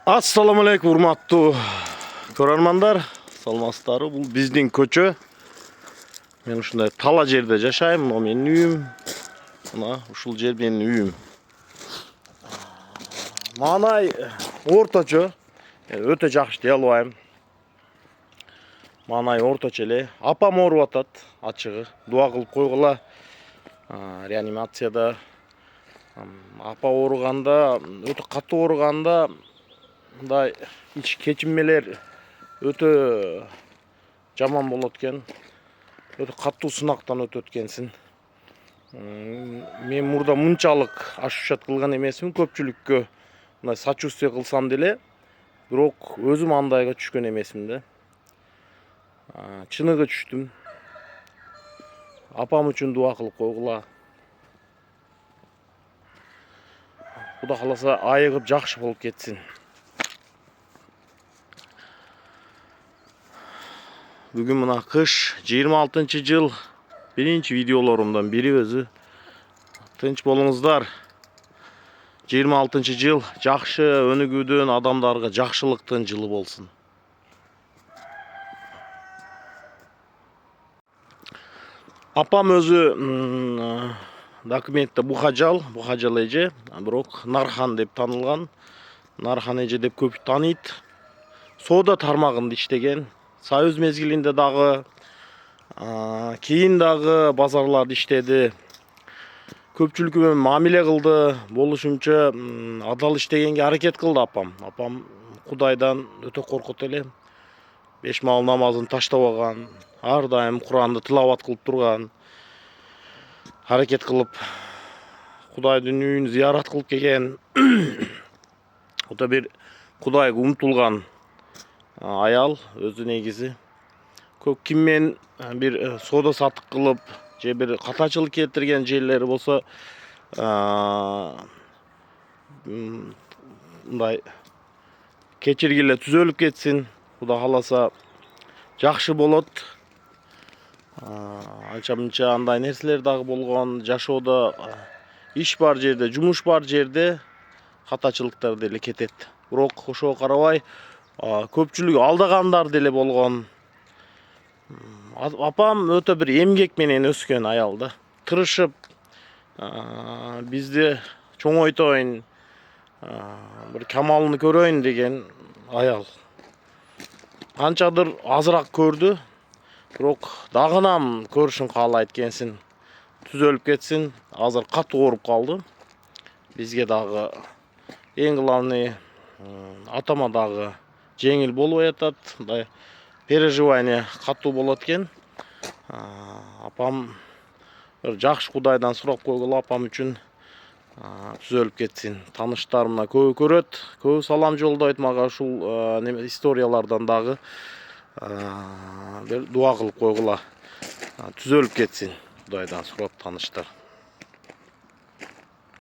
Assalamu alaikum урматтуу көрөрмандар. Саламатсыздарбы? Бул биздин көчө. Мен ушундай тала жерде жашайм. Мына менин үйүм. Мына ушул жер менин үйүм. Маанай орточо. Өтө жакшы дей албайм. Маанай орточо эле. Апам ооруп атат, ачыгы. Дуа кылып койгула. Реанимацияда апа ооруганда, өтө катуу ооруганда мындай ич кечинмелер өтө жаман болот экен. Өтө катуу сынактан өтөт экенсиң. Мен мурда мынчалык ашушат кылган эмесмин көпчүлүккө. Мындай сочувствие кылсам деле, бирок өзүм андайга түшкөн эмесмин да. Чыныгы түштүм. Апам үчүн дуа кылып койгула. Кудай кааласа айыгып жакшы болуп кетсин. Бүгүн мына кыш 26-жыл биринчи видеолорумдан бири өзү. Тынч болуңуздар. 26-жыл жакшы өнүгүүдөн, адамдарга жакшылыктын жылы болсун. Апам өзү документте Бухажал эже, бирок Нархан деп танылган. Нархан эже деп көп тааныйт. Соода тармагында иштеген. Союз мезгилинде дагы, кийин дагы базарларда иштеди. Көпчүлүккө менен мамиле кылды. Болушунча адал иштегенге аракет кылды апам. Апам Кудайдан өтө коркот эле. 5 маал намазын таштабаган. Ар дайым Куранды тилават кылып турган. Аракет кылып Кудайдын үйүн зыярат кылып келген. Өтө бир Кудайга умтулган аял өзү негизи. Көп киммен бир соода саттык кылып, же бир катачылык келтирген жерлери болсо, мындай кечиргиле түзөлүп кетсин. Кудай кааласа жакшы болот. Анча мынча андай нерселер дагы болгон. Жашоодо иш бар жерде, жумуш бар жерде катачылыктар деле кетет. Бирок ошого карабай көпчүлүгү алдагандар деле болгон. Апам өтө бир эмгек менен өскөн аял да. Тырышып, бизди чоңойтойн, бир камалын көрөйүн деген аял. Канчадыр азыраак көрдү, бирок дагынам көрүшүн каалайт экенсин. Түзөлүп кетсин. Азыр катуу ооруп калды. Бизге дагы эң главный атама дагы жеңил болбой атат. Мындай переживание катуу болот экен. Апам жакшы Кудайдан сурап койгула, апам үчүн түзөлүп кетсин. Тааныштарым көбү көрөт, көбү салам жолдойт мага. Ушул историялардан дагы бир дуа кылып койгула. Түзөлүп кетсин. Кудайдан сурап тааныштар.